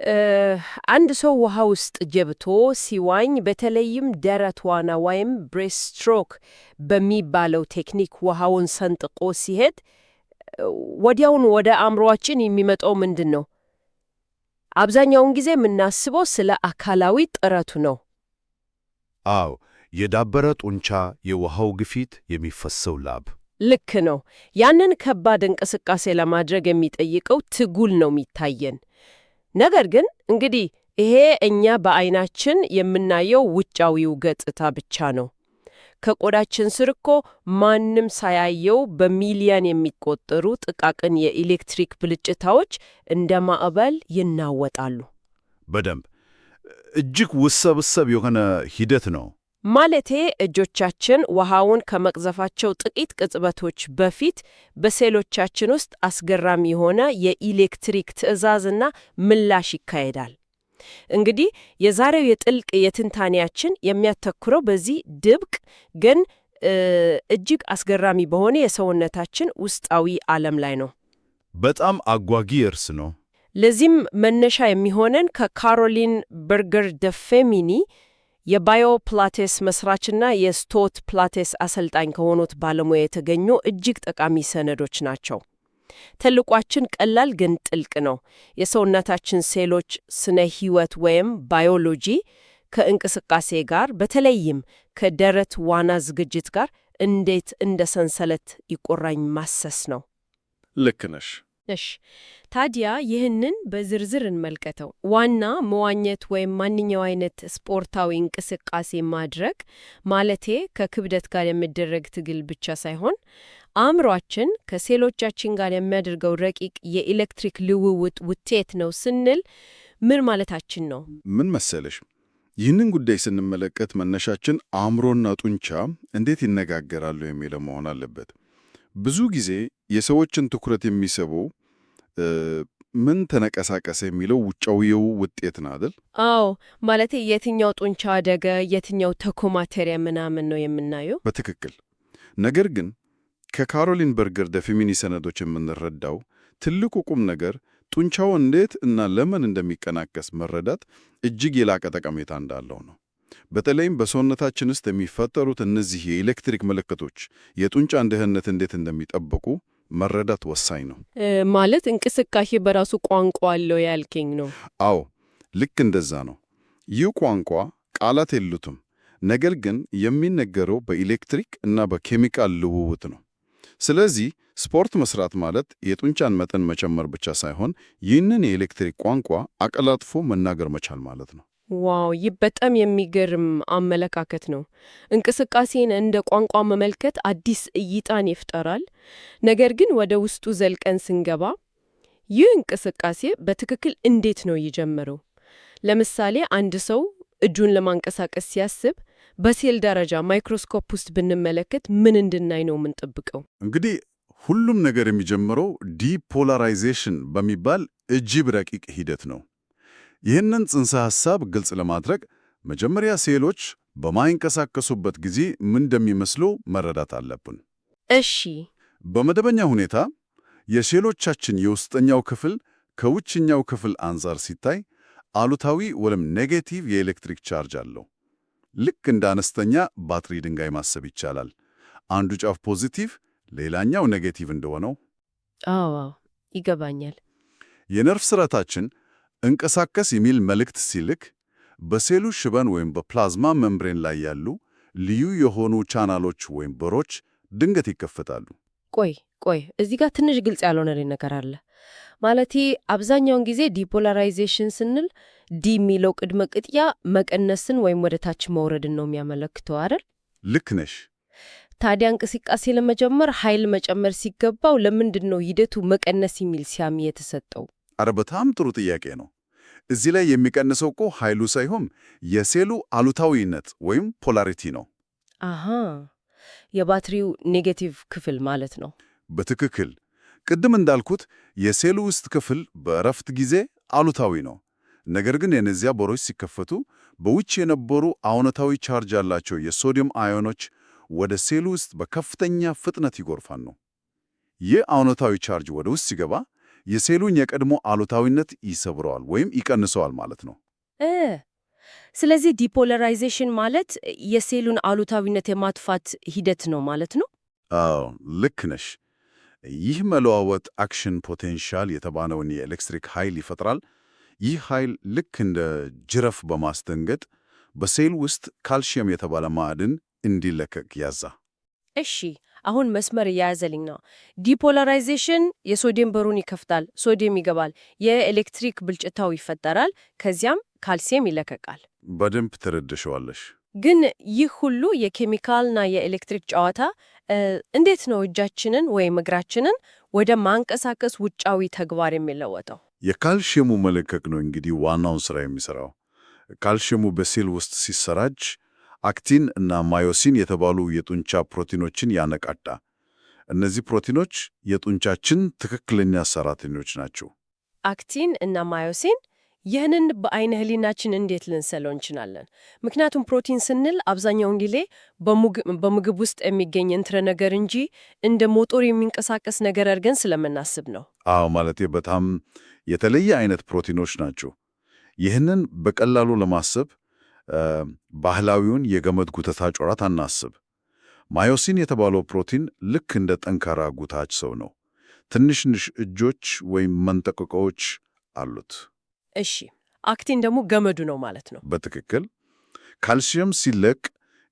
እ አንድ ሰው ውሃ ውስጥ ገብቶ ሲዋኝ በተለይም ደረት ዋና ወይም ብሬስት ስትሮክ በሚባለው ቴክኒክ ውሃውን ሰንጥቆ ሲሄድ ወዲያውኑ ወደ አእምሮአችን የሚመጣው ምንድን ነው? አብዛኛውን ጊዜ የምናስበው ስለ አካላዊ ጥረቱ ነው። አዎ፣ የዳበረ ጡንቻ፣ የውሃው ግፊት፣ የሚፈሰው ላብ። ልክ ነው። ያንን ከባድ እንቅስቃሴ ለማድረግ የሚጠይቀው ትጉል ነው የሚታየን። ነገር ግን እንግዲህ ይሄ እኛ በዓይናችን የምናየው ውጫዊው ገጽታ ብቻ ነው። ከቆዳችን ስር እኮ ማንም ሳያየው በሚሊዮን የሚቆጠሩ ጥቃቅን የኤሌክትሪክ ብልጭታዎች እንደ ማዕበል ይናወጣሉ። በደንብ እጅግ ውስብስብ የሆነ ሂደት ነው። ማለቴ እጆቻችን ውሃውን ከመቅዘፋቸው ጥቂት ቅጽበቶች በፊት በሴሎቻችን ውስጥ አስገራሚ የሆነ የኤሌክትሪክ ትዕዛዝና ምላሽ ይካሄዳል። እንግዲህ የዛሬው የጥልቅ የትንታኔያችን የሚያተኩረው በዚህ ድብቅ ግን እጅግ አስገራሚ በሆነ የሰውነታችን ውስጣዊ ዓለም ላይ ነው። በጣም አጓጊ እርስ ነው። ለዚህም መነሻ የሚሆነን ከካሮሊን በርገር ደፌሚኒ የባዮፕላቴስ መስራችና የስቶት ፕላቴስ አሰልጣኝ ከሆኑት ባለሙያ የተገኙ እጅግ ጠቃሚ ሰነዶች ናቸው። ተልዕኳችን ቀላል ግን ጥልቅ ነው። የሰውነታችን ሴሎች ስነ ሕይወት ወይም ባዮሎጂ ከእንቅስቃሴ ጋር በተለይም ከደረት ዋና ዝግጅት ጋር እንዴት እንደ ሰንሰለት ይቆራኝ ማሰስ ነው። ልክ ነሽ። እሺ፣ ታዲያ ይህንን በዝርዝር እንመልከተው። ዋና መዋኘት ወይም ማንኛው አይነት ስፖርታዊ እንቅስቃሴ ማድረግ ማለቴ ከክብደት ጋር የሚደረግ ትግል ብቻ ሳይሆን አእምሯችን ከሴሎቻችን ጋር የሚያደርገው ረቂቅ የኤሌክትሪክ ልውውጥ ውጤት ነው ስንል ምን ማለታችን ነው? ምን መሰለሽ፣ ይህንን ጉዳይ ስንመለከት መነሻችን አእምሮና ጡንቻ እንዴት ይነጋገራሉ የሚለው መሆን አለበት። ብዙ ጊዜ የሰዎችን ትኩረት የሚስበው ምን ተነቀሳቀሰ የሚለው ውጫዊው ውጤት ነው አይደል? አዎ፣ ማለቴ የትኛው ጡንቻ አደገ፣ የትኛው ተኮማተረ ምናምን ነው የምናየው። በትክክል። ነገር ግን ከካሮሊን በርገር ደፌሚኒ ሰነዶች የምንረዳው ትልቁ ቁም ነገር ጡንቻው እንዴት እና ለምን እንደሚቀናቀስ መረዳት እጅግ የላቀ ጠቀሜታ እንዳለው ነው። በተለይም በሰውነታችን ውስጥ የሚፈጠሩት እነዚህ የኤሌክትሪክ ምልክቶች የጡንቻን ደህንነት እንዴት እንደሚጠብቁ መረዳት ወሳኝ ነው። ማለት እንቅስቃሴ በራሱ ቋንቋ አለው ያልከኝ ነው? አዎ፣ ልክ እንደዛ ነው። ይህ ቋንቋ ቃላት የሉትም፣ ነገር ግን የሚነገረው በኤሌክትሪክ እና በኬሚካል ልውውጥ ነው። ስለዚህ ስፖርት መስራት ማለት የጡንቻን መጠን መጨመር ብቻ ሳይሆን ይህንን የኤሌክትሪክ ቋንቋ አቀላጥፎ መናገር መቻል ማለት ነው። ዋው! ይህ በጣም የሚገርም አመለካከት ነው። እንቅስቃሴን እንደ ቋንቋ መመልከት አዲስ እይታን ይፈጥራል። ነገር ግን ወደ ውስጡ ዘልቀን ስንገባ ይህ እንቅስቃሴ በትክክል እንዴት ነው የጀመረው? ለምሳሌ አንድ ሰው እጁን ለማንቀሳቀስ ሲያስብ በሴል ደረጃ ማይክሮስኮፕ ውስጥ ብንመለከት ምን እንድናይ ነው የምንጠብቀው? እንግዲህ ሁሉም ነገር የሚጀምረው ዲፖላራይዜሽን በሚባል እጅግ ረቂቅ ሂደት ነው። ይህንን ጽንሰ ሐሳብ ግልጽ ለማድረግ መጀመሪያ ሴሎች በማይንቀሳቀሱበት ጊዜ ምን እንደሚመስሉ መረዳት አለብን። እሺ። በመደበኛ ሁኔታ የሴሎቻችን የውስጠኛው ክፍል ከውጭኛው ክፍል አንጻር ሲታይ አሉታዊ ወይም ኔጌቲቭ የኤሌክትሪክ ቻርጅ አለው። ልክ እንደ አነስተኛ ባትሪ ድንጋይ ማሰብ ይቻላል። አንዱ ጫፍ ፖዚቲቭ፣ ሌላኛው ኔጌቲቭ እንደሆነው። አዎ፣ ይገባኛል። የነርቭ ስርዓታችን እንቀሳቀስ የሚል መልእክት ሲልክ በሴሉ ሽበን ወይም በፕላዝማ መምብሬን ላይ ያሉ ልዩ የሆኑ ቻናሎች ወይም በሮች ድንገት ይከፈታሉ። ቆይ እዚህ ጋር ትንሽ ግልጽ ያልሆነ ነገር አለ። ማለቴ አብዛኛውን ጊዜ ዲፖላራይዜሽን ስንል ዲ የሚለው ቅድመ ቅጥያ መቀነስን ወይም ወደ ታች መውረድን ነው የሚያመለክተው አይደል? ልክ ነሽ። ታዲያ እንቅስቃሴ ለመጀመር ኃይል መጨመር ሲገባው ለምንድን ነው ሂደቱ መቀነስ የሚል ስያሜ የተሰጠው? አረ በጣም ጥሩ ጥያቄ ነው። እዚህ ላይ የሚቀንሰው እኮ ኃይሉ ሳይሆን የሴሉ አሉታዊነት ወይም ፖላሪቲ ነው። አሃ፣ የባትሪው ኔጌቲቭ ክፍል ማለት ነው። በትክክል። ቅድም እንዳልኩት የሴሉ ውስጥ ክፍል በእረፍት ጊዜ አሉታዊ ነው። ነገር ግን የነዚያ በሮች ሲከፈቱ በውጭ የነበሩ አዎንታዊ ቻርጅ ያላቸው የሶዲየም አዮኖች ወደ ሴሉ ውስጥ በከፍተኛ ፍጥነት ይጎርፋሉ። ይህ አዎንታዊ ቻርጅ ወደ ውስጥ ሲገባ የሴሉን የቀድሞ አሉታዊነት ይሰብረዋል ወይም ይቀንሰዋል ማለት ነው። እ ስለዚህ ዲፖላራይዜሽን ማለት የሴሉን አሉታዊነት የማጥፋት ሂደት ነው ማለት ነው? አዎ ልክ ነሽ። ይህ መለዋወጥ አክሽን ፖቴንሻል የተባለውን የኤሌክትሪክ ኃይል ይፈጥራል። ይህ ኃይል ልክ እንደ ጅረፍ በማስደንገጥ በሴል ውስጥ ካልሲየም የተባለ ማዕድን እንዲለቀቅ ያዛ። እሺ፣ አሁን መስመር እያያዘልኝ ነው። ዲፖላራይዜሽን የሶዲየም በሩን ይከፍታል፣ ሶዲየም ይገባል፣ የኤሌክትሪክ ብልጭታው ይፈጠራል፣ ከዚያም ካልሲየም ይለቀቃል። በደንብ ትረድሸዋለሽ። ግን ይህ ሁሉ የኬሚካልና የኤሌክትሪክ ጨዋታ እንዴት ነው እጃችንን ወይም እግራችንን ወደ ማንቀሳቀስ ውጫዊ ተግባር የሚለወጠው? የካልሲየሙ መለቀቅ ነው እንግዲህ ዋናውን ሥራ የሚሠራው። ካልሲየሙ በሴል ውስጥ ሲሰራጭ አክቲን እና ማዮሲን የተባሉ የጡንቻ ፕሮቲኖችን ያነቃዳ። እነዚህ ፕሮቲኖች የጡንቻችን ትክክለኛ ሰራተኞች ናቸው። አክቲን እና ማዮሲን ይህንን በአይነ ህሊናችን እንዴት ልንሰለው እንችላለን? ምክንያቱም ፕሮቲን ስንል አብዛኛውን ጊዜ በምግብ ውስጥ የሚገኝ ንጥረ ነገር እንጂ እንደ ሞቶር የሚንቀሳቀስ ነገር አድርገን ስለምናስብ ነው። አዎ፣ ማለቴ በጣም የተለየ አይነት ፕሮቲኖች ናቸው። ይህንን በቀላሉ ለማሰብ ባህላዊውን የገመድ ጉተታ ጮራት አናስብ። ማዮሲን የተባለው ፕሮቲን ልክ እንደ ጠንካራ ጉታች ሰው ነው። ትንሽ እጆች ወይም መንጠቆቆዎች አሉት። እሺ፣ አክቲን ደግሞ ገመዱ ነው ማለት ነው። በትክክል። ካልሲየም ሲለቅ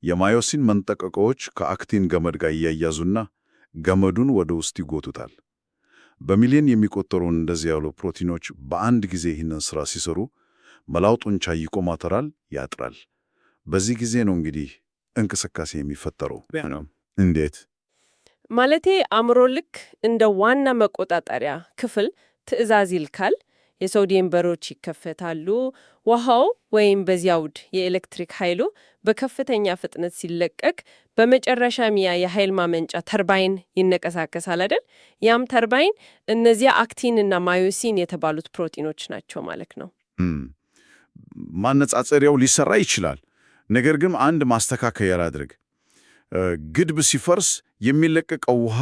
የማዮሲን መንጠቆቆዎች ከአክቲን ገመድ ጋር እያያዙና ገመዱን ወደ ውስጥ ይጎቱታል። በሚሊዮን የሚቆጠሩ እንደዚህ ያሉ ፕሮቲኖች በአንድ ጊዜ ይህንን ሥራ ሲሰሩ መላው ጡንቻ ይቆማተራል፣ ያጥራል። በዚህ ጊዜ ነው እንግዲህ እንቅስቃሴ የሚፈጠረው። እንዴት ማለቴ አእምሮ ልክ እንደ ዋና መቆጣጠሪያ ክፍል ትዕዛዝ ይልካል። የሶዲየም በሮች ይከፈታሉ። ውሃው ወይም በዚያ አውድ የኤሌክትሪክ ኃይሉ በከፍተኛ ፍጥነት ሲለቀቅ በመጨረሻም ያ የኃይል ማመንጫ ተርባይን ይነቀሳቀሳል አይደል? ያም ተርባይን እነዚያ አክቲንና ማዮሲን የተባሉት ፕሮቲኖች ናቸው ማለት ነው። ማነጻጸሪያው ሊሰራ ይችላል። ነገር ግን አንድ ማስተካከያ ላድርግ። ግድብ ሲፈርስ የሚለቀቀው ውሃ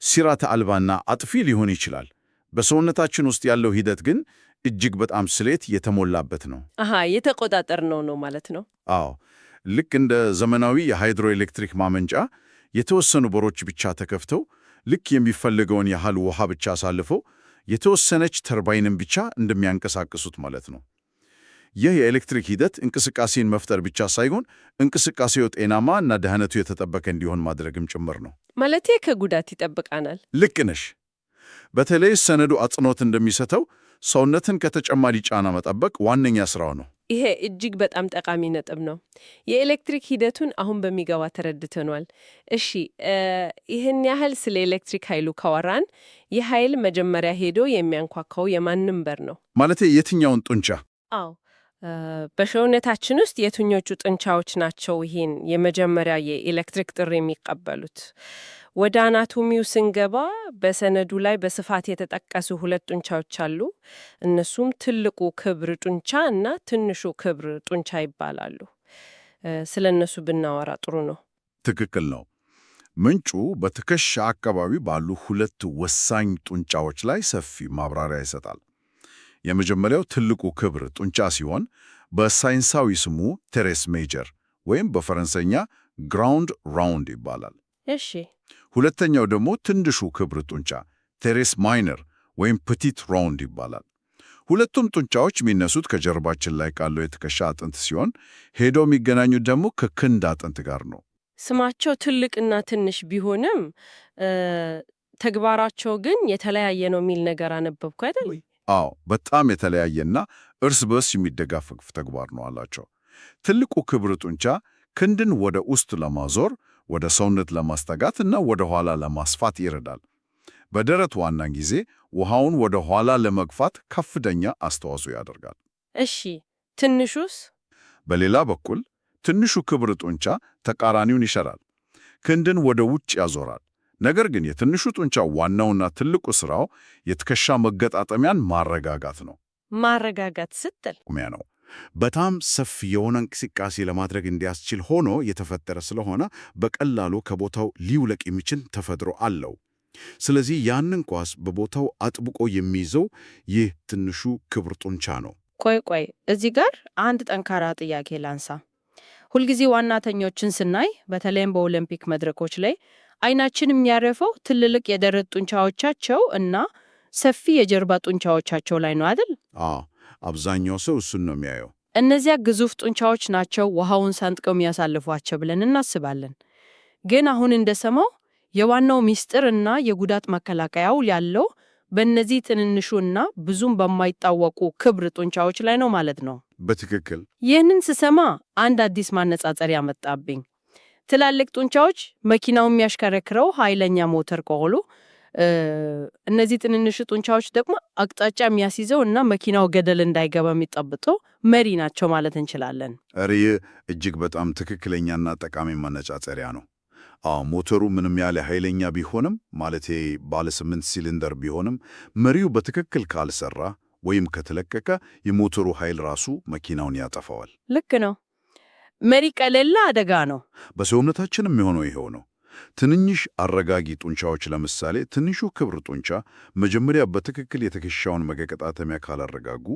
ሲራተ አልባና አጥፊ ሊሆን ይችላል። በሰውነታችን ውስጥ ያለው ሂደት ግን እጅግ በጣም ስሌት የተሞላበት ነው። የተቆጣጠር ነው ማለት ነው። አዎ፣ ልክ እንደ ዘመናዊ የሃይድሮኤሌክትሪክ ማመንጫ የተወሰኑ በሮች ብቻ ተከፍተው ልክ የሚፈልገውን ያህል ውሃ ብቻ አሳልፈው የተወሰነች ተርባይንን ብቻ እንደሚያንቀሳቅሱት ማለት ነው። ይህ የኤሌክትሪክ ሂደት እንቅስቃሴን መፍጠር ብቻ ሳይሆን እንቅስቃሴው ጤናማ እና ደህንነቱ የተጠበቀ እንዲሆን ማድረግም ጭምር ነው። ማለቴ ከጉዳት ይጠብቃናል። ልክ ነሽ። በተለይ ሰነዱ አጽንዖት እንደሚሰጠው ሰውነትን ከተጨማሪ ጫና መጠበቅ ዋነኛ ስራው ነው። ይሄ እጅግ በጣም ጠቃሚ ነጥብ ነው። የኤሌክትሪክ ሂደቱን አሁን በሚገባ ተረድተኗል። እሺ፣ ይህን ያህል ስለ ኤሌክትሪክ ኃይሉ ካወራን ይህ ኃይል መጀመሪያ ሄዶ የሚያንኳኳው የማንም በር ነው? ማለቴ የትኛውን ጡንቻ? አዎ፣ በሰውነታችን ውስጥ የትኞቹ ጡንቻዎች ናቸው ይህን የመጀመሪያ የኤሌክትሪክ ጥሪ የሚቀበሉት? ወደ አናቶሚው ስንገባ በሰነዱ ላይ በስፋት የተጠቀሱ ሁለት ጡንቻዎች አሉ። እነሱም ትልቁ ክብር ጡንቻ እና ትንሹ ክብር ጡንቻ ይባላሉ። ስለ እነሱ ብናወራ ጥሩ ነው። ትክክል ነው። ምንጩ በትከሻ አካባቢ ባሉ ሁለት ወሳኝ ጡንቻዎች ላይ ሰፊ ማብራሪያ ይሰጣል። የመጀመሪያው ትልቁ ክብር ጡንቻ ሲሆን በሳይንሳዊ ስሙ ቴሬስ ሜጀር ወይም በፈረንሳይኛ ግራውንድ ራውንድ ይባላል። እሺ። ሁለተኛው ደግሞ ትንሹ ክብር ጡንቻ ቴሬስ ማይነር ወይም ፕቲት ራውንድ ይባላል። ሁለቱም ጡንቻዎች የሚነሱት ከጀርባችን ላይ ካለው የትከሻ አጥንት ሲሆን ሄደው የሚገናኙት ደግሞ ከክንድ አጥንት ጋር ነው። ስማቸው ትልቅና ትንሽ ቢሆንም ተግባራቸው ግን የተለያየ ነው የሚል ነገር አነበብኩ አይደል? አዎ፣ በጣም የተለያየና እርስ በርስ የሚደጋገፍ ተግባር ነው አላቸው። ትልቁ ክብር ጡንቻ ክንድን ወደ ውስጥ ለማዞር፣ ወደ ሰውነት ለማስጠጋት እና ወደ ኋላ ለማስፋት ይረዳል። በደረት ዋና ጊዜ ውሃውን ወደ ኋላ ለመግፋት ከፍተኛ አስተዋጽኦ ያደርጋል። እሺ፣ ትንሹስ? በሌላ በኩል ትንሹ ክብር ጡንቻ ተቃራኒውን ይሰራል። ክንድን ወደ ውጭ ያዞራል። ነገር ግን የትንሹ ጡንቻ ዋናውና ትልቁ ስራው የትከሻ መገጣጠሚያን ማረጋጋት ነው። ማረጋጋት ስትል ቁሚያ ነው። በጣም ሰፊ የሆነ እንቅስቃሴ ለማድረግ እንዲያስችል ሆኖ የተፈጠረ ስለሆነ በቀላሉ ከቦታው ሊውለቅ የሚችል ተፈጥሮ አለው። ስለዚህ ያንን ኳስ በቦታው አጥብቆ የሚይዘው ይህ ትንሹ ክብር ጡንቻ ነው። ቆይ እዚህ ጋር አንድ ጠንካራ ጥያቄ ላንሳ። ሁልጊዜ ዋናተኞችን ስናይ በተለይም በኦሎምፒክ መድረኮች ላይ አይናችን የሚያረፈው ትልልቅ የደረት ጡንቻዎቻቸው እና ሰፊ የጀርባ ጡንቻዎቻቸው ላይ ነው አይደል? አብዛኛው ሰው እሱን ነው የሚያየው። እነዚያ ግዙፍ ጡንቻዎች ናቸው ውሃውን ሰንጥቀው የሚያሳልፏቸው ብለን እናስባለን። ግን አሁን እንደሰማው የዋናው ሚስጥር እና የጉዳት መከላከያው ያለው በእነዚህ ትንንሹና ብዙም በማይታወቁ ክብር ጡንቻዎች ላይ ነው ማለት ነው። በትክክል። ይህንን ስሰማ አንድ አዲስ ማነጻጸሪያ መጣብኝ። ትላልቅ ጡንቻዎች መኪናው የሚያሽከረክረው ኃይለኛ ሞተር ከሆኑ እነዚህ ትንንሽ ጡንቻዎች ደግሞ አቅጣጫ የሚያስይዘው እና መኪናው ገደል እንዳይገባ የሚጠብቀው መሪ ናቸው ማለት እንችላለን። ይህ እጅግ በጣም ትክክለኛና ጠቃሚ ማነጻጸሪያ ነው። ሞተሩ ምንም ያለ ኃይለኛ ቢሆንም ማለቴ ባለ 8 ሲሊንደር ቢሆንም መሪው በትክክል ካልሰራ ወይም ከተለቀቀ የሞተሩ ኃይል ራሱ መኪናውን ያጠፋዋል። ልክ ነው። መሪ ከሌለ አደጋ ነው። በሰውነታችንም የሚሆነው ይሄው ነው። ትንንሽ አረጋጊ ጡንቻዎች ለምሳሌ ትንሹ ክብር ጡንቻ መጀመሪያ በትክክል የትከሻውን መገጣጠሚያ ካላረጋጉ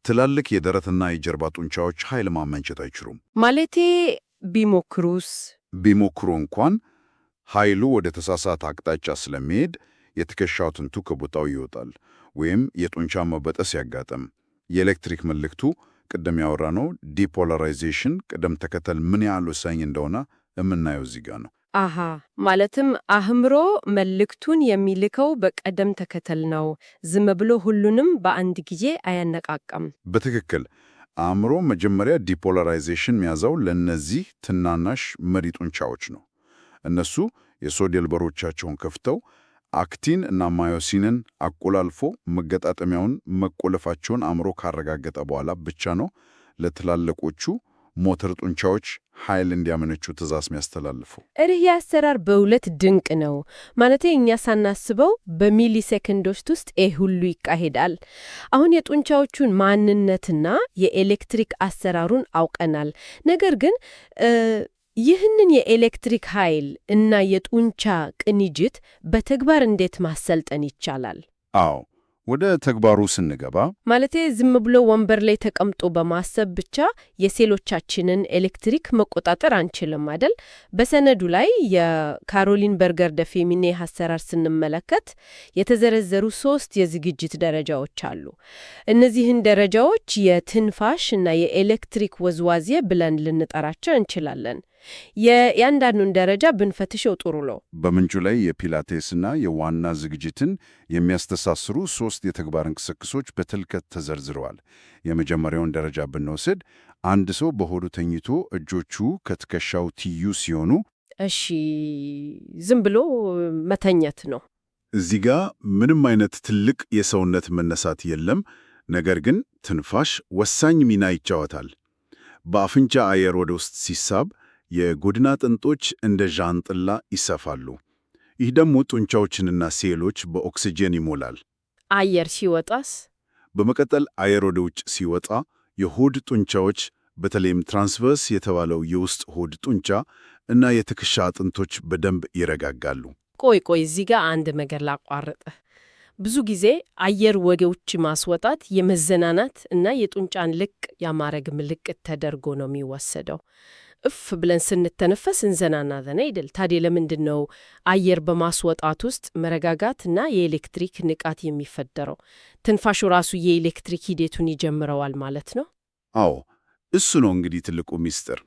ትላልቅ የደረትና የጀርባ ጡንቻዎች ኃይል ማመንጨት አይችሉም። ማለቴ ቢሞክሩ እንኳን ኃይሉ ወደ ተሳሳተ አቅጣጫ ስለሚሄድ የትከሻው አጥንቱ ከቦታው ይወጣል ወይም የጡንቻ መበጠስ ያጋጥም። የኤሌክትሪክ መልእክቱ ቅድም ያወራነው ዲፖላራይዜሽን ቅደም ተከተል ምን ያህል ወሳኝ እንደሆነ የምናየው እዚህ ጋር ነው። ማለትም አእምሮ መልእክቱን የሚልከው በቅደም ተከተል ነው። ዝም ብሎ ሁሉንም በአንድ ጊዜ አያነቃቃም። በትክክል አእምሮ መጀመሪያ ዲፖላራይዜሽን የሚያዘው ለእነዚህ ትናናሽ መሪ ጡንቻዎች ነው። እነሱ የሶዲየም በሮቻቸውን ከፍተው አክቲን እና ማዮሲንን አቆላልፎ መገጣጠሚያውን መቆለፋቸውን አእምሮ ካረጋገጠ በኋላ ብቻ ነው ለትላልቆቹ ሞተር ጡንቻዎች ኃይል እንዲያመነጩ ትእዛዝ የሚያስተላልፉ። ይህ አሰራር በእውነት ድንቅ ነው። ማለቴ እኛ ሳናስበው በሚሊ ሴኮንዶች ውስጥ ሁሉ ይካሄዳል። አሁን የጡንቻዎቹን ማንነትና የኤሌክትሪክ አሰራሩን አውቀናል። ነገር ግን ይህንን የኤሌክትሪክ ኃይል እና የጡንቻ ቅንጅት በተግባር እንዴት ማሰልጠን ይቻላል? ወደ ተግባሩ ስንገባ ማለቴ ዝም ብሎ ወንበር ላይ ተቀምጦ በማሰብ ብቻ የሴሎቻችንን ኤሌክትሪክ መቆጣጠር አንችልም አይደል? በሰነዱ ላይ የካሮሊን በርገር ደፌሚኔ አሰራር ስንመለከት የተዘረዘሩ 3 የዝግጅት ደረጃዎች አሉ። እነዚህን ደረጃዎች የትንፋሽ እና የኤሌክትሪክ ወዝዋዜ ብለን ልንጠራቸው እንችላለን። የእያንዳንዱን ደረጃ ብንፈትሸው ጥሩ ነው። በምንጩ ላይ የፒላቴስና የዋና ዝግጅትን የሚያስተሳስሩ 3 የተግባር እንቅስቃሴዎች በጥልቀት ተዘርዝረዋል። የመጀመሪያውን ደረጃ ብንወስድ አንድ ሰው በሆዱ ተኝቶ እጆቹ ከትከሻው ትይዩ ሲሆኑ፣ ዝም ብሎ መተኘት ነው። እዚህ ጋር ምንም አይነት ትልቅ የሰውነት መነሳት የለም። ነገር ግን ትንፋሽ ወሳኝ ሚና ይጫወታል። በአፍንጫ አየር ወደ ውስጥ ሲሳብ የጎድን አጥንቶች እንደ ዣንጥላ ይሰፋሉ። ይህ ደግሞ ጡንቻዎችንና ሴሎች በኦክሲጅን ይሞላል። አየር ሲወጣስ? በመቀጠል አየር ወደ ውጭ ሲወጣ የሆድ ጡንቻዎች በተለይም ትራንስቨርስ የተባለው የውስጥ ሆድ ጡንቻ እና የትከሻ አጥንቶች በደንብ ይረጋጋሉ። ቆይ እዚህ ጋር አንድ ነገር ላቋርጥ። ብዙ ጊዜ አየር ወደ ውጭ ማስወጣት የመዘናናት እና የጡንቻን ልቅ የማረግ ምልክት ተደርጎ ነው የሚወሰደው። እፍ ብለን ስንተነፈስ እንዘናናለን አይደል? ታዲያ ለምንድን ነው አየር በማስወጣት ውስጥ መረጋጋትና የኤሌክትሪክ ንቃት የሚፈጠረው? ትንፋሹ ራሱ የኤሌክትሪክ ሂደቱን ይጀምረዋል ማለት ነው? እሱ ነው እንግዲህ ትልቁ ሚስጥር።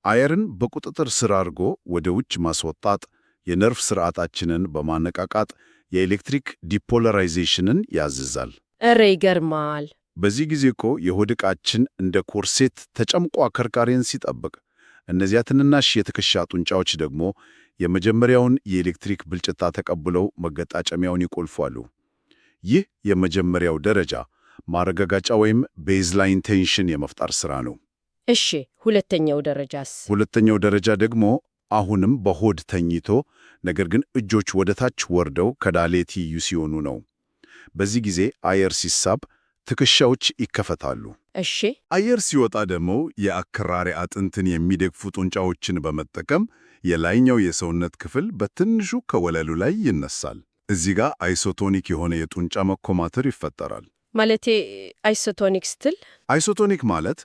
አየርን በቁጥጥር ስር አድርጎ ወደ ውጭ ማስወጣት የነርቭ ስርዓታችንን በማነቃቃት የኤሌክትሪክ ዲፖላራይዜሽንን ያዝዛል። ይገርማል። በዚህ ጊዜ እኮ የሆድ ዕቃችን እንደ ኮርሴት ተጨምቆ አከርካሪን ሲጠብቅ፣ እነዚያ ትንናሽ የትከሻ ጡንቻዎች ደግሞ የመጀመሪያውን የኤሌክትሪክ ብልጭታ ተቀብለው መገጣጠሚያውን ይቆልፋሉ። ይህ የመጀመሪያው ደረጃ ማረጋጋጫ ወይም ቤዝላይን ቴንሽን የመፍጠር ሥራ ነው። ሁለተኛው ደረጃስ? ሁለተኛው ደረጃ ደግሞ አሁንም በሆድ ተኝቶ ነገር ግን እጆች ወደ ታች ወርደው ከዳሌ ትይዩ ሲሆኑ ነው። በዚህ ጊዜ አየር ሲሳብ ትከሻዎች ይከፈታሉ። እሺ፣ አየር ሲወጣ ደግሞ የአከራሪ አጥንትን የሚደግፉ ጡንቻዎችን በመጠቀም የላይኛው የሰውነት ክፍል በትንሹ ከወለሉ ላይ ይነሳል። እዚህ ጋር አይሶቶኒክ የሆነ የጡንቻ መኮማተር ይፈጠራል። ማለቴ አይሶቶኒክ ስትል? አይሶቶኒክ ማለት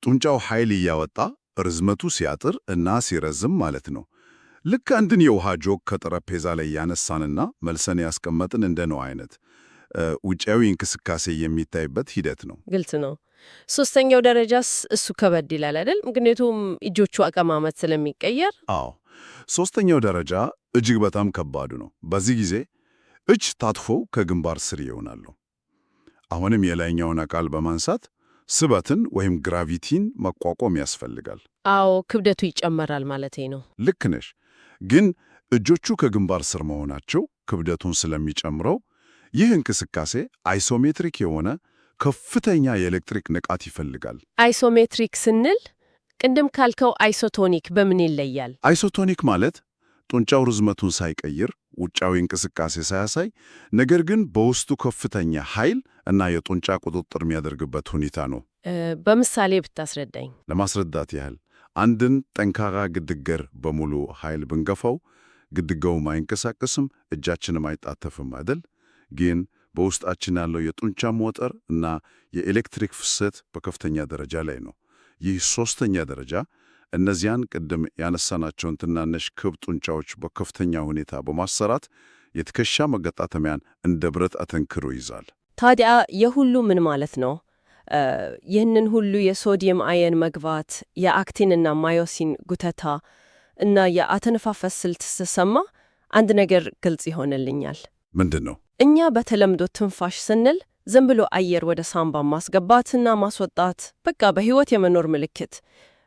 ጡንቻው ኃይል እያወጣ ርዝመቱ ሲያጥር እና ሲረዝም ማለት ነው። ልክ አንድን የውሃ ጆግ ከጠረጴዛ ላይ ያነሳንና መልሰን ያስቀመጥን እንደነው አይነት ውጫዊ እንቅስቃሴ የሚታይበት ሂደት ነው። ግልጽ ነው። ሶስተኛው ደረጃስ እሱ ከበድ ይላል አይደል? ምክንያቱም እጆቹ አቀማመጥ ስለሚቀየር። አዎ፣ ሶስተኛው ደረጃ እጅግ በጣም ከባዱ ነው። በዚህ ጊዜ እጅ ታጥፎው ከግንባር ስር ይሆናሉ። አሁንም የላይኛውን አካል በማንሳት ስበትን ወይም ግራቪቲን መቋቋም ያስፈልጋል። አዎ፣ ክብደቱ ይጨመራል ማለቴ ነው። ልክ ነሽ። ግን እጆቹ ከግንባር ስር መሆናቸው ክብደቱን ስለሚጨምረው ይህ እንቅስቃሴ አይሶሜትሪክ የሆነ ከፍተኛ የኤሌክትሪክ ንቃት ይፈልጋል። አይሶሜትሪክ ስንል ቅድም ካልከው አይሶቶኒክ በምን ይለያል? አይሶቶኒክ ማለት ጡንቻው ርዝመቱን ሳይቀይር ውጫዊ እንቅስቃሴ ሳያሳይ፣ ነገር ግን በውስጡ ከፍተኛ ኃይል እና የጡንቻ ቁጥጥር የሚያደርግበት ሁኔታ ነው። በምሳሌ ብታስረዳኝ። ለማስረዳት ያህል አንድን ጠንካራ ግድግር በሙሉ ኃይል ብንገፋው ግድግዳውም አይንቀሳቀስም፣ እጃችንም አይጣተፍም አይደል? ግን በውስጣችን ያለው የጡንቻ ሞተር እና የኤሌክትሪክ ፍሰት በከፍተኛ ደረጃ ላይ ነው። ይህ ሶስተኛ ደረጃ እነዚያን ቅድም ያነሳናቸውን ትናንሽ ክብ ጡንቻዎች በከፍተኛ ሁኔታ በማሰራት የትከሻ መገጣጠሚያን እንደ ብረት አጠንክሮ ይዛል። ታዲያ የሁሉ ምን ማለት ነው? ይህንን ሁሉ የሶዲየም አየን መግባት፣ የአክቲንና ማዮሲን ጉተታ እና የአተነፋፈስ ስልት ስሰማ አንድ ነገር ግልጽ ይሆንልኛል። ምንድን ነው? እኛ በተለምዶ ትንፋሽ ስንል ዝም ብሎ አየር ወደ ሳምባ ማስገባትና ማስወጣት፣ በቃ በሕይወት የመኖር ምልክት፣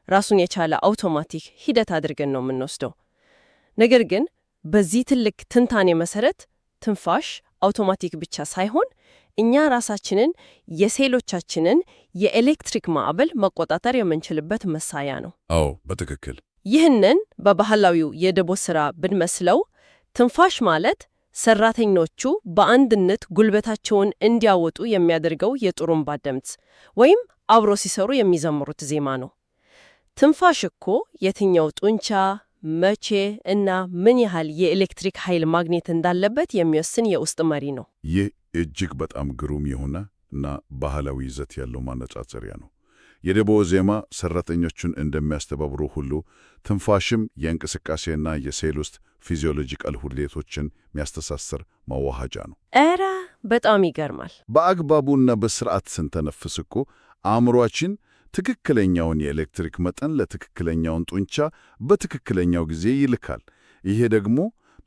ራሱን የቻለ አውቶማቲክ ሂደት አድርገን ነው የምንወስደው። ነገር ግን በዚህ ትልቅ ትንታኔ መሰረት ትንፋሽ አውቶማቲክ ብቻ ሳይሆን እኛ ራሳችንን የሴሎቻችንን የኤሌክትሪክ ማዕበል መቆጣጠር የምንችልበት መሳያ ነው። አዎ፣ በትክክል። ይህንን በባህላዊው የደቦ ሥራ ብንመስለው ትንፋሽ ማለት ሰራተኞቹ በአንድነት ጉልበታቸውን እንዲያወጡ የሚያደርገው የጥሩምባ ድምፅ ወይም አብሮ ሲሰሩ የሚዘምሩት ዜማ ነው። ትንፋሽ እኮ የትኛው ጡንቻ መቼ እና ምን ያህል የኤሌክትሪክ ኃይል ማግኘት እንዳለበት የሚወስን የውስጥ መሪ ነው። ይህ እጅግ በጣም ግሩም የሆነ እና ባህላዊ ይዘት ያለው ማነጻጸሪያ ነው። የደቦ ዜማ ሰራተኞቹን እንደሚያስተባብሩ ሁሉ ትንፋሽም የእንቅስቃሴና የሴል ውስጥ ፊዚዮሎጂካል ሁኔታዎችን የሚያስተሳስር መዋሃጃ ነው። ኧረ በጣም ይገርማል። በአግባቡና በስርዓት ስንተነፍስ እኮ አእምሯችን ትክክለኛውን የኤሌክትሪክ መጠን ለትክክለኛውን ጡንቻ በትክክለኛው ጊዜ ይልካል። ይሄ ደግሞ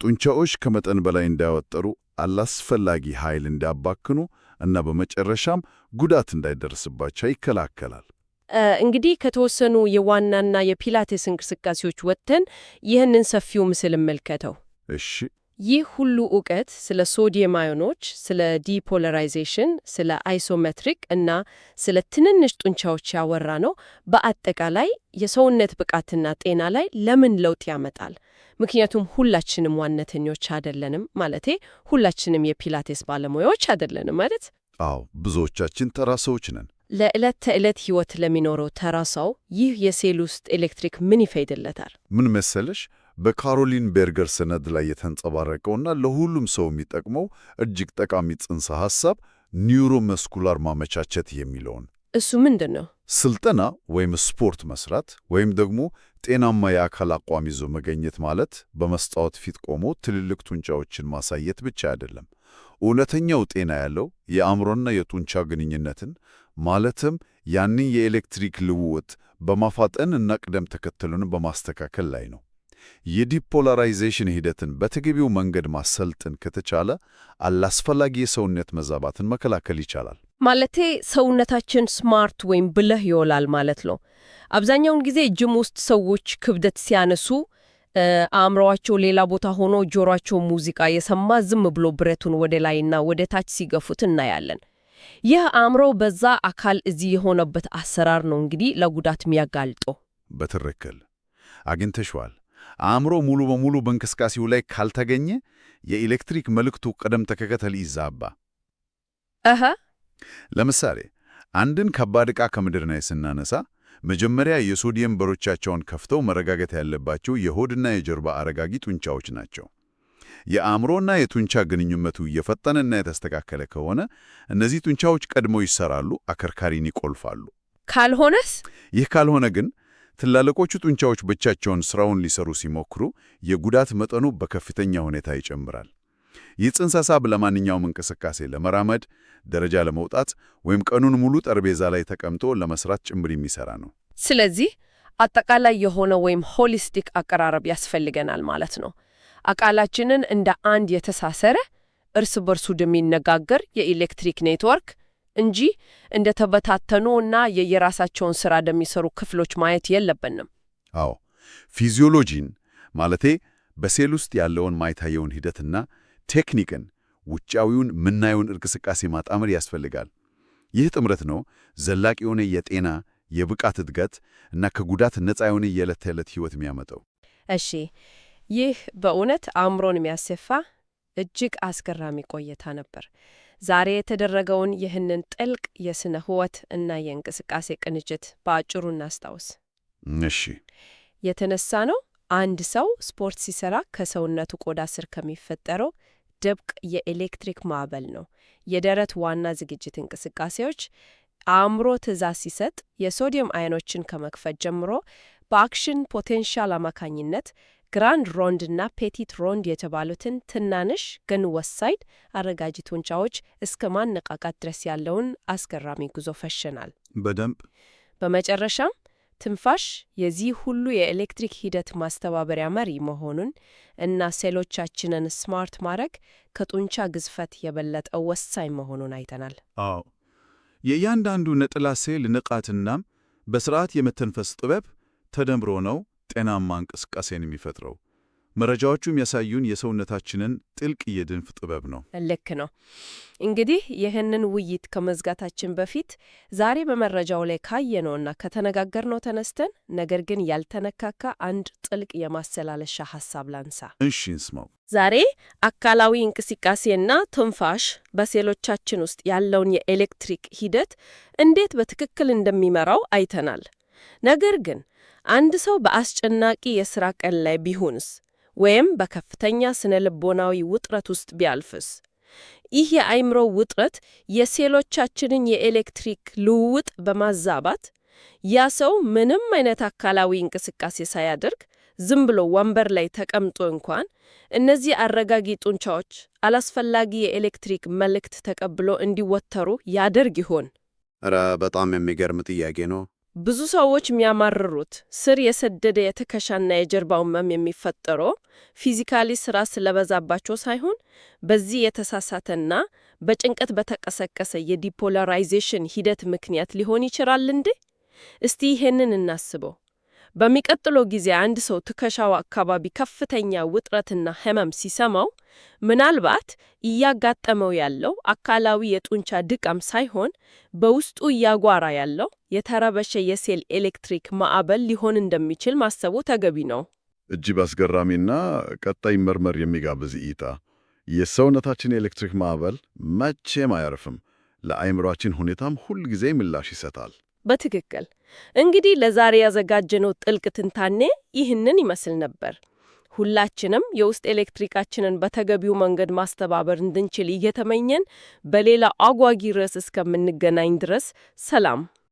ጡንቻዎች ከመጠን በላይ እንዳይወጠሩ፣ አላስፈላጊ ኃይል እንዳያባክኑ እና በመጨረሻም ጉዳት እንዳይደርስባቸው ይከላከላል። እንግዲህ ከተወሰኑ የዋናና የፒላቴስ እንቅስቃሴዎች ወጥተን ይህንን ሰፊው ምስል እንመልከተው። እሺ። ይህ ሁሉ ዕውቀት ስለ ሶዲየም አዮኖች፣ ስለ ዲፖላራይዜሽን፣ ስለ አይሶሜትሪክ እና ስለ ትንንሽ ጡንቻዎች ያወራ ነው። በአጠቃላይ የሰውነት ብቃትና ጤና ላይ ለምን ለውጥ ያመጣል? ምክንያቱም ሁላችንም ዋነተኞች አይደለንም፣ ማለቴ ሁላችንም የፒላቴስ ባለሙያዎች አይደለንም ማለት። አዎ፣ ብዙዎቻችን ተራ ሰዎች ነን። ለዕለት ተዕለት ሕይወት ለሚኖረው ተራ ሰው ይህ የሴል ውስጥ ኤሌክትሪክ ምን ይፈይድለታል? ምን መሰለሽ፣ በካሮሊን ቤርገር ሰነድ ላይ የተንጸባረቀውና ለሁሉም ሰው የሚጠቅመው እጅግ ጠቃሚ ጽንሰ ሐሳብ ኒውሮመስኩላር ማመቻቸት የሚለውን። እሱ ምንድን ነው? ስልጠና ወይም ስፖርት መስራት ወይም ደግሞ ጤናማ የአካል አቋም ይዞ መገኘት ማለት በመስታወት ፊት ቆሞ ትልልቅ ጡንቻዎችን ማሳየት ብቻ አይደለም። እውነተኛው ጤና ያለው የአእምሮና የጡንቻ ግንኙነትን ማለትም ያንን የኤሌክትሪክ ልውውጥ በማፋጠን እና ቅደም ተከተሉን በማስተካከል ላይ ነው። የዲፖላራይዜሽን ሂደትን በተገቢው መንገድ ማሰልጥን ከተቻለ አላስፈላጊ የሰውነት መዛባትን መከላከል ይቻላል። ማለቴ ሰውነታችን ስማርት ወይም ብልህ ይውላል ማለት ነው። አብዛኛውን ጊዜ ጅም ውስጥ ሰዎች ክብደት ሲያነሱ አእምሮአቸው ሌላ ቦታ ሆኖ ጆሮአቸው ሙዚቃ የሰማ ዝም ብሎ ብረቱን ወደ ላይና ወደ ታች ሲገፉት እናያለን። ይህ አእምሮ በዛ አካል እዚህ የሆነበት አሰራር ነው እንግዲህ ለጉዳት የሚያጋልጠው። በትክክል አግኝተሽዋል። አእምሮ ሙሉ በሙሉ በእንቅስቃሴው ላይ ካልተገኘ የኤሌክትሪክ መልእክቱ ቅደም ተከተል ይዛባ። ለምሳሌ አንድን ከባድ ዕቃ ከምድር ላይ ስናነሳ መጀመሪያ የሶዲየም በሮቻቸውን ከፍተው መረጋጋት ያለባቸው የሆድና የጀርባ አረጋጊ ጡንቻዎች ናቸው። የአእምሮና የጡንቻ ግንኙነቱ እየፈጠነና የተስተካከለ ከሆነ እነዚህ ጡንቻዎች ቀድመው ይሰራሉ፣ አከርካሪን ይቆልፋሉ። ካልሆነስ? ይህ ካልሆነ ግን ትላልቆቹ ጡንቻዎች ብቻቸውን ስራውን ሊሰሩ ሲሞክሩ የጉዳት መጠኑ በከፍተኛ ሁኔታ ይጨምራል። ይህ ጽንሰ ሐሳብ ለማንኛውም እንቅስቃሴ፣ ለመራመድ፣ ደረጃ ለመውጣት ወይም ቀኑን ሙሉ ጠረጴዛ ላይ ተቀምጦ ለመስራት ጭምር የሚሰራ ነው። ስለዚህ አጠቃላይ የሆነ ወይም ሆሊስቲክ አቀራረብ ያስፈልገናል ማለት ነው። አካላችንን እንደ አንድ የተሳሰረ እርስ በርሱ የሚነጋገር የኤሌክትሪክ ኔትወርክ እንጂ እንደ ተበታተኑ እና የየራሳቸውን ሥራ እንደሚሰሩ ክፍሎች ማየት የለብንም። አዎ፣ ፊዚዮሎጂን ማለቴ በሴል ውስጥ ያለውን ማይታየውን ሂደትና ቴክኒክን፣ ውጫዊውን ምናየውን እንቅስቃሴ ማጣመር ያስፈልጋል። ይህ ጥምረት ነው ዘላቂ የሆነ የጤና የብቃት እድገት እና ከጉዳት ነፃ የሆነ የዕለት ተዕለት ሕይወት የሚያመጣው። እሺ፣ ይህ በእውነት አእምሮን የሚያሰፋ እጅግ አስገራሚ ቆይታ ነበር። ዛሬ የተደረገውን ይህንን ጥልቅ የስነ ሕይወት እና የእንቅስቃሴ ቅንጅት በአጭሩ እናስታውስ። እሺ፣ የተነሳ ነው አንድ ሰው ስፖርት ሲሰራ ከሰውነቱ ቆዳ ስር ከሚፈጠረው ድብቅ የኤሌክትሪክ ማዕበል ነው። የደረት ዋና ዝግጅት እንቅስቃሴዎች አእምሮ ትዕዛዝ ሲሰጥ የሶዲየም አዮኖችን ከመክፈት ጀምሮ በአክሽን ፖቴንሻል አማካኝነት ግራንድ ሮንድ እና ፔቲት ሮንድ የተባሉትን ትናንሽ ግን ወሳኝ አረጋጂ ጡንቻዎች እስከ ማነቃቃት ድረስ ያለውን አስገራሚ ጉዞ ፈሽናል። በደንብ። በመጨረሻም ትንፋሽ የዚህ ሁሉ የኤሌክትሪክ ሂደት ማስተባበሪያ መሪ መሆኑን እና ሴሎቻችንን ስማርት ማድረግ ከጡንቻ ግዝፈት የበለጠ ወሳኝ መሆኑን አይተናል። አዎ፣ የእያንዳንዱ ነጠላ ሴል ንቃትናም በስርዓት የመተንፈስ ጥበብ ተደምሮ ነው ጤናማ እንቅስቃሴን የሚፈጥረው። መረጃዎቹ የሚያሳዩን የሰውነታችንን ጥልቅ የድንፍ ጥበብ ነው። ልክ ነው። እንግዲህ ይህንን ውይይት ከመዝጋታችን በፊት ዛሬ በመረጃው ላይ ካየነውና ከተነጋገርነው ተነስተን ነገር ግን ያልተነካካ አንድ ጥልቅ የማሰላለሻ ሐሳብ ላንሳ። እሺ፣ እንስማው። ዛሬ አካላዊ እንቅስቃሴና ትንፋሽ በሴሎቻችን ውስጥ ያለውን የኤሌክትሪክ ሂደት እንዴት በትክክል እንደሚመራው አይተናል። ነገር ግን አንድ ሰው በአስጨናቂ የሥራ ቀን ላይ ቢሆንስ ወይም በከፍተኛ ስነ ልቦናዊ ውጥረት ውስጥ ቢያልፍስ? ይህ የአእምሮ ውጥረት የሴሎቻችንን የኤሌክትሪክ ልውውጥ በማዛባት ያ ሰው ምንም አይነት አካላዊ እንቅስቃሴ ሳያደርግ ዝም ብሎ ወንበር ላይ ተቀምጦ እንኳን እነዚህ አረጋጊ ጡንቻዎች አላስፈላጊ የኤሌክትሪክ መልእክት ተቀብሎ እንዲወተሩ ያደርግ ይሆን? ኧረ በጣም የሚገርም ጥያቄ ነው። ብዙ ሰዎች የሚያማርሩት ስር የሰደደ የትከሻና የጀርባው ህመም የሚፈጠረው ፊዚካሊ ስራ ስለበዛባቸው ሳይሆን በዚህ የተሳሳተና በጭንቀት በተቀሰቀሰ የዲፖላራይዜሽን ሂደት ምክንያት ሊሆን ይችላል እንዴ? እስቲ ይሄንን እናስበው። በሚቀጥለው ጊዜ አንድ ሰው ትከሻው አካባቢ ከፍተኛ ውጥረትና ህመም ሲሰማው ምናልባት እያጋጠመው ያለው አካላዊ የጡንቻ ድካም ሳይሆን በውስጡ እያጓራ ያለው የተረበሸ የሴል ኤሌክትሪክ ማዕበል ሊሆን እንደሚችል ማሰቡ ተገቢ ነው። እጅግ አስገራሚና ቀጣይ መርመር የሚጋብዝ እይታ። የሰውነታችን የኤሌክትሪክ ማዕበል መቼም አያርፍም፣ ለአእምሯችን ሁኔታም ሁል ጊዜ ምላሽ ይሰጣል። በትክክል። እንግዲህ ለዛሬ ያዘጋጀነው ጥልቅ ትንታኔ ይህንን ይመስል ነበር። ሁላችንም የውስጥ ኤሌክትሪካችንን በተገቢው መንገድ ማስተባበር እንድንችል እየተመኘን በሌላ አጓጊ ርዕስ እስከምንገናኝ ድረስ ሰላም።